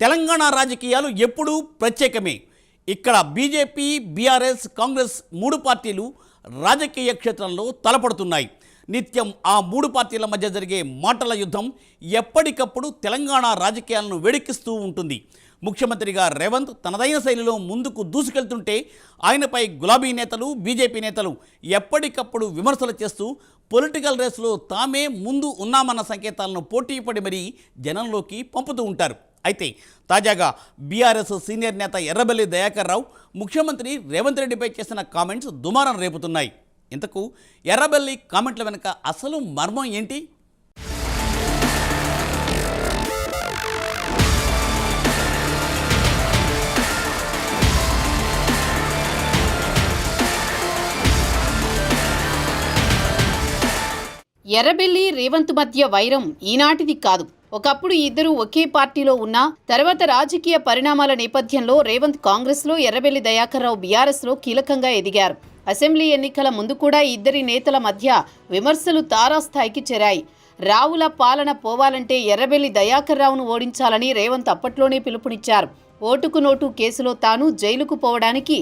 తెలంగాణ రాజకీయాలు ఎప్పుడూ ప్రత్యేకమే. ఇక్కడ బీజేపీ, బీఆర్ఎస్, కాంగ్రెస్ మూడు పార్టీలు రాజకీయ క్షేత్రంలో తలపడుతున్నాయి. నిత్యం ఆ మూడు పార్టీల మధ్య జరిగే మాటల యుద్ధం ఎప్పటికప్పుడు తెలంగాణ రాజకీయాలను వేడెక్కిస్తూ ఉంటుంది. ముఖ్యమంత్రిగా రేవంత్ తనదైన శైలిలో ముందుకు దూసుకెళ్తుంటే ఆయనపై గులాబీ నేతలు, బీజేపీ నేతలు ఎప్పటికప్పుడు విమర్శలు చేస్తూ పొలిటికల్ రేసులో తామే ముందు ఉన్నామన్న సంకేతాలను పోటీపడి మరీ జనంలోకి పంపుతూ ఉంటారు. అయితే తాజాగా బీఆర్ఎస్ సీనియర్ నేత ఎర్రబెల్లి దయాకర్ రావు ముఖ్యమంత్రి రేవంత్ రెడ్డిపై చేసిన కామెంట్స్ దుమారం రేపుతున్నాయి. ఇంతకు ఎర్రబెల్లి కామెంట్ల వెనుక అసలు మర్మం ఏంటి? ఎర్రబెల్లి రేవంత్ మధ్య వైరం ఈనాటిది కాదు. ఒకప్పుడు ఇద్దరు ఒకే పార్టీలో ఉన్నా తర్వాత రాజకీయ పరిణామాల నేపథ్యంలో రేవంత్ కాంగ్రెస్లో, ఎర్రబెల్లి దయాకర్ రావు బీఆర్ఎస్లో కీలకంగా ఎదిగారు. అసెంబ్లీ ఎన్నికల ముందు కూడా ఇద్దరి నేతల మధ్య విమర్శలు తారాస్థాయికి చేరాయి. రావుల పాలన పోవాలంటే ఎర్రబెల్లి దయాకర్ రావును ఓడించాలని రేవంత్ అప్పట్లోనే పిలుపునిచ్చారు. ఓటుకు నోటు కేసులో తాను జైలుకు పోవడానికి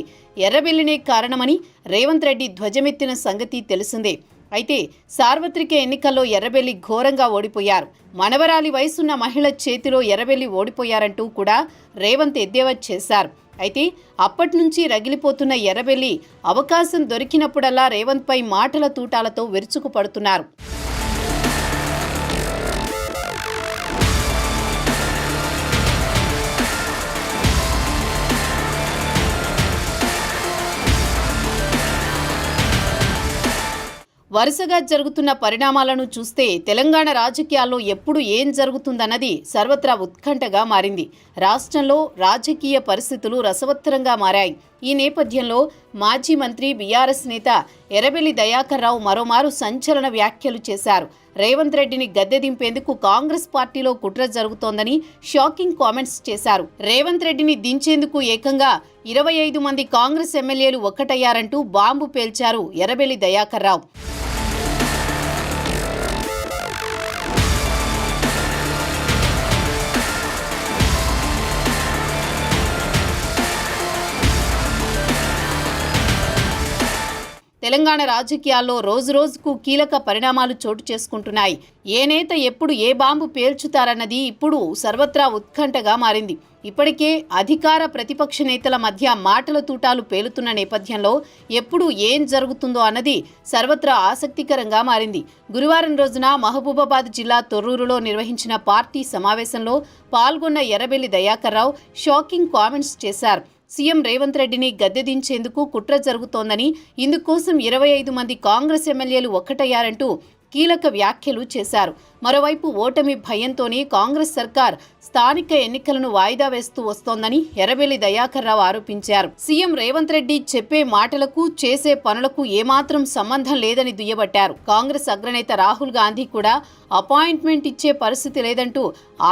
ఎర్రబెల్లినే కారణమని రేవంత్ రెడ్డి ధ్వజమెత్తిన సంగతి తెలిసిందే. అయితే సార్వత్రిక ఎన్నికల్లో ఎర్రబెల్లి ఘోరంగా ఓడిపోయారు. మనవరాలి వయసున్న మహిళ చేతిలో ఎర్రబెల్లి ఓడిపోయారంటూ కూడా రేవంత్ ఎద్దేవా చేశారు. అయితే అప్పటి నుంచి రగిలిపోతున్న ఎర్రబెల్లి అవకాశం దొరికినప్పుడల్లా రేవంత్పై మాటల తూటాలతో విరుచుకుపడుతున్నారు. వరుసగా జరుగుతున్న పరిణామాలను చూస్తే తెలంగాణ రాజకీయాల్లో ఎప్పుడు ఏం జరుగుతుందన్నది సర్వత్రా ఉత్కంఠగా మారింది. రాష్ట్రంలో రాజకీయ పరిస్థితులు రసవత్తరంగా మారాయి. ఈ నేపథ్యంలో మాజీ మంత్రి బీఆర్ఎస్ నేత ఎర్రబెల్లి దయాకర్ రావు మరోమారు సంచలన వ్యాఖ్యలు చేశారు. రేవంత్ రెడ్డిని గద్దె దింపేందుకు కాంగ్రెస్ పార్టీలో కుట్ర జరుగుతోందని షాకింగ్ కామెంట్స్ చేశారు. రేవంత్ రెడ్డిని దించేందుకు ఏకంగా 25 మంది కాంగ్రెస్ ఎమ్మెల్యేలు ఒక్కటయ్యారంటూ బాంబు పేల్చారు ఎర్రబెల్లి దయాకర్ రావు. తెలంగాణ రాజకీయాల్లో రోజురోజుకు కీలక పరిణామాలు చోటు చేసుకుంటున్నాయి. ఏ నేత ఎప్పుడు ఏ బాంబు పేల్చుతారన్నది ఇప్పుడు సర్వత్రా ఉత్కంఠగా మారింది. ఇప్పటికే అధికార ప్రతిపక్ష నేతల మధ్య మాటల తూటాలు పేలుతున్న నేపథ్యంలో ఎప్పుడు ఏం జరుగుతుందో అన్నది సర్వత్రా ఆసక్తికరంగా మారింది. గురువారం రోజున మహబూబాబాద్ జిల్లా తొర్రూరులో నిర్వహించిన పార్టీ సమావేశంలో పాల్గొన్న ఎర్రబెల్లి దయాకర్ రావు షాకింగ్ కామెంట్స్ చేశారు. సీఎం రేవంత్ రెడ్డిని గద్దెదించేందుకు కుట్ర జరుగుతోందని, ఇందుకోసం 25 మంది కాంగ్రెస్ ఎమ్మెల్యేలు ఒక్కటయ్యారంటూ కీలక వ్యాఖ్యలు చేశారు. మరోవైపు ఓటమి భయంతోనే కాంగ్రెస్ సర్కార్ స్థానిక ఎన్నికలను వాయిదా వేస్తూ వస్తోందని ఎర్రబెల్లి దయాకర్ రావు ఆరోపించారు. సీఎం రేవంత్ రెడ్డి చెప్పే మాటలకు, చేసే పనులకు ఏమాత్రం సంబంధం లేదని దుయ్యబట్టారు. కాంగ్రెస్ అగ్రనేత రాహుల్ గాంధీ కూడా అపాయింట్మెంట్ ఇచ్చే పరిస్థితి లేదంటూ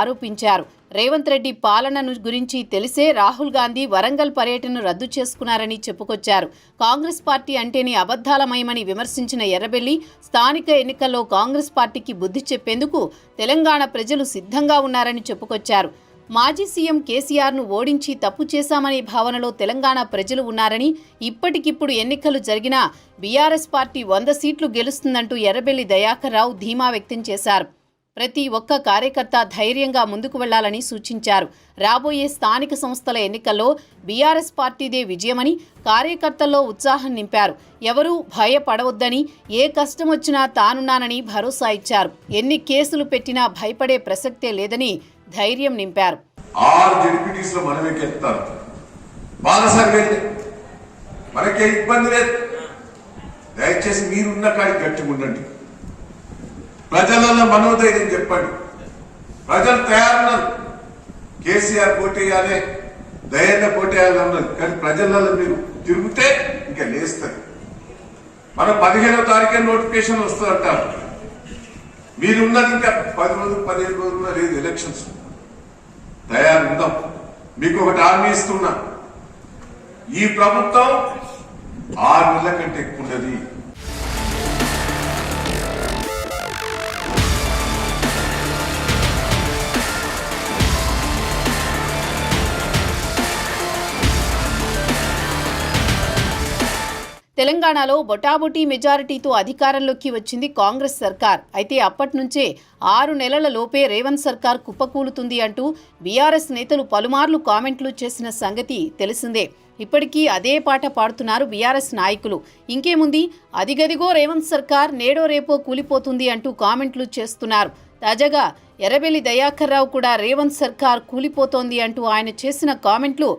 ఆరోపించారు. రేవంత్ రెడ్డి పాలనను గురించి తెలిసే రాహుల్ గాంధీ వరంగల్ పర్యటనను రద్దు చేసుకున్నారని చెప్పుకొచ్చారు. కాంగ్రెస్ పార్టీ అంటేనే అబద్ధాలమయమని విమర్శించిన ఎర్రబెల్లి స్థానిక ఎన్నికల్లో కాంగ్రెస్ పార్టీకి బుద్ధి చెప్పేందుకు తెలంగాణ ప్రజలు సిద్ధంగా ఉన్నారని చెప్పుకొచ్చారు. మాజీ సీఎం కేసీఆర్ను ఓడించి తప్పు చేశామనే భావనలో తెలంగాణ ప్రజలు ఉన్నారని, ఇప్పటికిప్పుడు ఎన్నికలు జరిగినా బీఆర్ఎస్ పార్టీ 100 సీట్లు గెలుస్తుందంటూ ఎర్రబెల్లి దయాకర్ రావు ధీమా వ్యక్తం చేశారు. ప్రతి ఒక్క కార్యకర్త ధైర్యంగా ముందుకు వెళ్లాలని సూచించారు. రాబోయే స్థానిక సంస్థల ఎన్నికల్లో బీఆర్ఎస్ పార్టీదే విజయమని కార్యకర్తల్లో ఉత్సాహం నింపారు. ఎవరూ భయపడవద్దని, ఏ కష్టం వచ్చినా తానున్నానని భరోసా ఇచ్చారు. ఎన్ని కేసులు పెట్టినా భయపడే ప్రసక్తే లేదని ధైర్యం నింపారు. దయచేసి మీరున్న కాడికి గట్టిగా ఉండండి. ప్రజలలో మనోధైర్యం చెప్పండి. ప్రజలు తయారున్నారు. కేసీఆర్ పోటేయాలి, ధైర్యంగా పోటేయాలన్నారు. కానీ ప్రజలలో మీరు తిరిగితే ఇంకా లేస్తారు. మనం 15వ తారీఖు నోటిఫికేషన్ వస్తుందంటారు. మీరున్నది ఇంకా 10 రోజులు 15 రోజుల్లో లేదు ఎలక్షన్స్. తయారు ఉందాం. మీకు ఒకటి హామీ ఇస్తున్నా, ఈ ప్రభుత్వం 6 నెలల కంటే ఎక్కువ ఉన్నది. తెలంగాణలో బొటాబొటీ మెజారిటీతో అధికారంలోకి వచ్చింది కాంగ్రెస్ సర్కార్. అయితే అప్పటి నుంచే 6 నెలల లోపే రేవంత్ సర్కార్ కుప్పకూలుతుంది అంటూ బీఆర్ఎస్ నేతలు పలుమార్లు కామెంట్లు చేసిన సంగతి తెలిసిందే. ఇప్పటికీ అదే పాట పాడుతున్నారు బీఆర్ఎస్ నాయకులు. ఇంకేముంది, అదిగదిగో రేవంత్ సర్కార్ నేడో రేపో కూలిపోతుంది అంటూ కామెంట్లు చేస్తున్నారు. తాజాగా ఎర్రబెల్లి దయాకర్ రావు కూడా రేవంత్ సర్కార్ కూలిపోతోంది అంటూ ఆయన చేసిన కామెంట్లు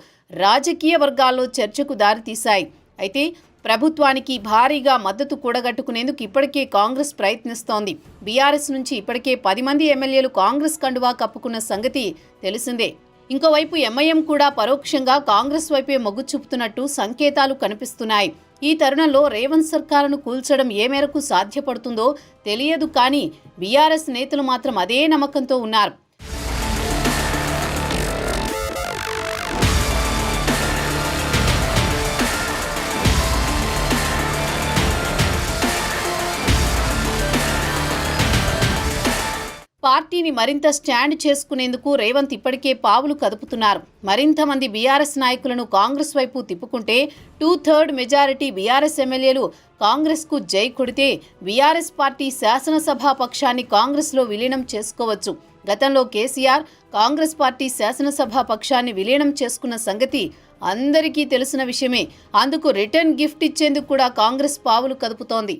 రాజకీయ వర్గాల్లో చర్చకు దారితీశాయి. అయితే ప్రభుత్వానికి భారీగా మద్దతు కూడగట్టుకునేందుకు ఇప్పటికే కాంగ్రెస్ ప్రయత్నిస్తోంది. బీఆర్ఎస్ నుంచి ఇప్పటికే 10 మంది ఎమ్మెల్యేలు కాంగ్రెస్ కండువా కప్పుకున్న సంగతి తెలిసిందే. ఇంకోవైపు ఎంఐఎం కూడా పరోక్షంగా కాంగ్రెస్ వైపే మొగ్గు చూపుతున్నట్టు సంకేతాలు కనిపిస్తున్నాయి. ఈ తరుణంలో రేవంత్ సర్కారును కూల్చడం ఏ మేరకు సాధ్యపడుతుందో తెలియదు, కానీ బీఆర్ఎస్ నేతలు మాత్రం అదే నమ్మకంతో ఉన్నారు. పార్టీని మరింత స్టాండ్ చేసుకునేందుకు రేవంత్ ఇప్పటికే పావులు కదుపుతున్నారు. మరింత మంది బీఆర్ఎస్ నాయకులను కాంగ్రెస్ వైపు తిప్పుకుంటే 2/3 మెజారిటీ బీఆర్ఎస్ ఎమ్మెల్యేలు కాంగ్రెస్కు జై కొడితే బీఆర్ఎస్ పార్టీ శాసనసభా పక్షాన్ని కాంగ్రెస్లో విలీనం చేసుకోవచ్చు. గతంలో కేసీఆర్ కాంగ్రెస్ పార్టీ శాసనసభా పక్షాన్ని విలీనం చేసుకున్న సంగతి అందరికీ తెలిసిన విషయమే. అందుకు రిటర్న్ గిఫ్ట్ ఇచ్చేందుకు కూడా కాంగ్రెస్ పావులు కదుపుతోంది.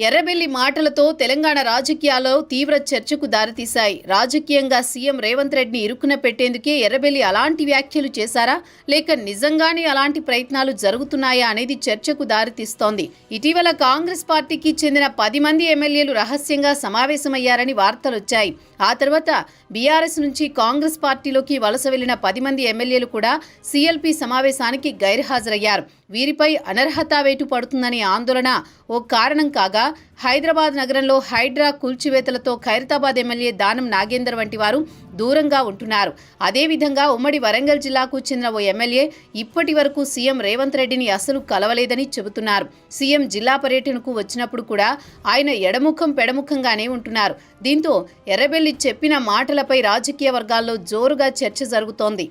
ఎర్రబెల్లి మాటలతో తెలంగాణ రాజకీయాల్లో తీవ్ర చర్చకు దారితీశాయి. రాజకీయంగా సీఎం రేవంత్ రెడ్డిని ఇరుకున పెట్టేందుకే ఎర్రబెల్లి అలాంటి వ్యాఖ్యలు చేశారా, లేక నిజంగానే అలాంటి ప్రయత్నాలు జరుగుతున్నాయా అనేది చర్చకు దారితీస్తోంది. ఇటీవల కాంగ్రెస్ పార్టీకి చెందిన 10 మంది ఎమ్మెల్యేలు రహస్యంగా సమావేశమయ్యారని వార్తలొచ్చాయి. ఆ తర్వాత బీఆర్ఎస్ నుంచి కాంగ్రెస్ పార్టీలోకి వలస వెళ్లిన 10 మంది ఎమ్మెల్యేలు కూడా సీఎల్పీ సమావేశానికి గైర్హాజరయ్యారు. వీరిపై అనర్హతా వేటు పడుతుందనే ఆందోళన ఓ కారణం కాగా, హైదరాబాద్ నగరంలో హైడ్రా కూల్చివేతలతో ఖైరతాబాద్ ఎమ్మెల్యే దానం నాగేందర్ వంటి వారు దూరంగా ఉంటున్నారు. అదేవిధంగా ఉమ్మడి వరంగల్ జిల్లాకు చెందిన ఓ ఎమ్మెల్యే ఇప్పటి వరకు సీఎం రేవంత్ రెడ్డిని అసలు కలవలేదని చెబుతున్నారు. సీఎం జిల్లా పర్యటనకు వచ్చినప్పుడు కూడా ఆయన ఎడముఖం పెడముఖంగానే ఉంటున్నారు. దీంతో ఎర్రబెల్లి చెప్పిన మాటలపై రాజకీయ వర్గాల్లో జోరుగా చర్చ జరుగుతోంది.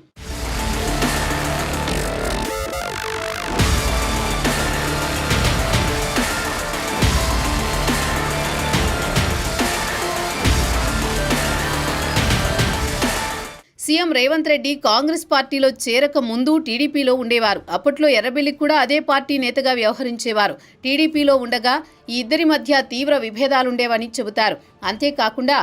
సీఎం రేవంత్ రెడ్డి కాంగ్రెస్ పార్టీలో చేరక ముందు టీడీపీలో ఉండేవారు. అప్పట్లో ఎర్రబెల్లి కూడా అదే పార్టీ నేతగా వ్యవహరించేవారు. టీడీపీలో ఉండగా ఈ ఇద్దరి మధ్య తీవ్ర విభేదాలుండేవని చెబుతారు. అంతేకాకుండా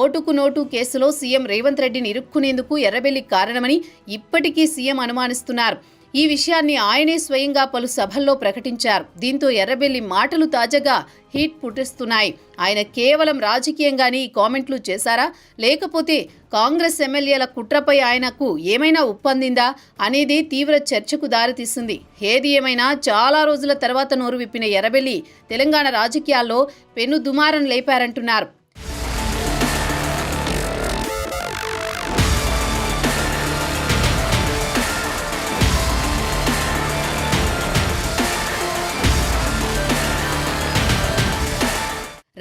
ఓటుకు నోటు కేసులో సీఎం రేవంత్ రెడ్డిని ఇరుక్కునేందుకు ఎర్రబెల్లి కారణమని ఇప్పటికీ సీఎం అనుమానిస్తున్నారు. ఈ విషయాన్ని ఆయనే స్వయంగా పలు సభల్లో ప్రకటించారు. దీంతో ఎర్రబెల్లి మాటలు తాజాగా హీట్ పుట్టిస్తున్నాయి. ఆయన కేవలం రాజకీయంగానే ఈ కామెంట్లు చేశారా, లేకపోతే కాంగ్రెస్ ఎమ్మెల్యేల కుట్రపై ఆయనకు ఏమైనా ఉప్పందిందా అనేది తీవ్ర చర్చకు దారితీస్తుంది. ఏది ఏమైనా చాలా రోజుల తర్వాత నోరు విప్పిన ఎర్రబెల్లి తెలంగాణ రాజకీయాల్లో పెను దుమారం లేపారంటున్నారు.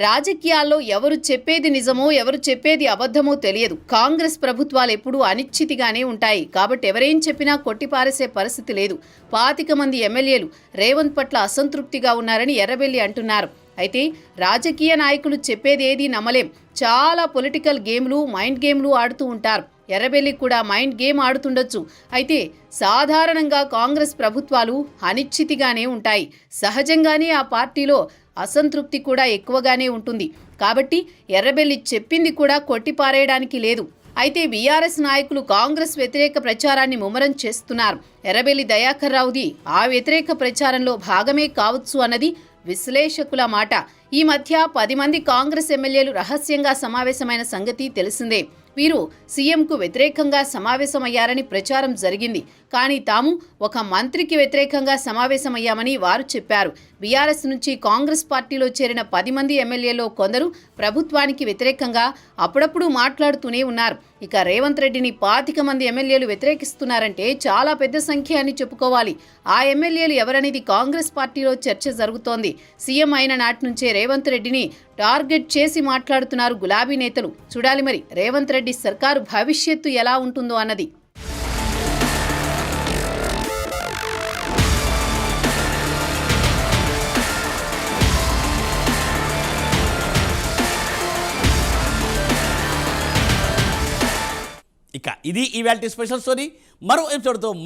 రాజకీయాల్లో ఎవరు చెప్పేది నిజమో ఎవరు చెప్పేది అబద్ధమో తెలియదు. కాంగ్రెస్ ప్రభుత్వాలు ఎప్పుడూ అనిశ్చితిగానే ఉంటాయి. కాబట్టి ఎవరేం చెప్పినా కొట్టిపారేసే పరిస్థితి లేదు. 25 మంది ఎమ్మెల్యేలు రేవంత్ పట్ల అసంతృప్తిగా ఉన్నారని ఎర్రబెల్లి అంటున్నారు. అయితే రాజకీయ నాయకులు చెప్పేది ఏది నమ్మలేం. చాలా పొలిటికల్ గేమ్లు, మైండ్ గేమ్లు ఆడుతూ ఉంటారు. ఎర్రబెల్లి కూడా మైండ్ గేమ్ ఆడుతుండొచ్చు. అయితే సాధారణంగా కాంగ్రెస్ ప్రభుత్వాలు అనిశ్చితిగానే ఉంటాయి. సహజంగానే ఆ పార్టీలో అసంతృప్తి కూడా ఎక్కువగానే ఉంటుంది. కాబట్టి ఎర్రబెల్లి చెప్పింది కూడా కొట్టిపారేయడానికి లేదు. అయితే బీఆర్ఎస్ నాయకులు కాంగ్రెస్ వ్యతిరేక ప్రచారాన్ని ముమ్మరం చేస్తున్నారు. ఎర్రబెల్లి దయాకర్ రావుది ఆ వ్యతిరేక ప్రచారంలో భాగమే కావచ్చు అన్నది విశ్లేషకుల మాట. ఈ మధ్య 10 మంది కాంగ్రెస్ ఎమ్మెల్యేలు రహస్యంగా సమావేశమైన సంగతి తెలిసిందే. వీరు సీఎంకు వ్యతిరేకంగా సమావేశమయ్యారని ప్రచారం జరిగింది. కానీ తాము ఒక మంత్రికి వ్యతిరేకంగా సమావేశమయ్యామని వారు చెప్పారు. బీఆర్ఎస్ నుంచి కాంగ్రెస్ పార్టీలో చేరిన 10 మంది ఎమ్మెల్యేలో కొందరు ప్రభుత్వానికి వ్యతిరేకంగా అప్పుడప్పుడు మాట్లాడుతూనే ఉన్నారు. ఇక రేవంత్ రెడ్డిని 25 మంది ఎమ్మెల్యేలు వ్యతిరేకిస్తున్నారంటే చాలా పెద్ద సంఖ్య అని చెప్పుకోవాలి. ఆ ఎమ్మెల్యేలు ఎవరనేది కాంగ్రెస్ పార్టీలో చర్చ జరుగుతోంది. సీఎం అయిన నాటి నుంచే రేవంత్ రెడ్డిని టార్గెట్ చేసి మాట్లాడుతున్నారు గులాబీ నేతలు. చూడాలి మరి రేవంత్ రెడ్డి సర్కారు భవిష్యత్తు ఎలా ఉంటుందో అన్నది. ఇక ఇది ఇవాల్టి స్పెషల్ స్టోరీ. మరో ఎపిసోడ్తో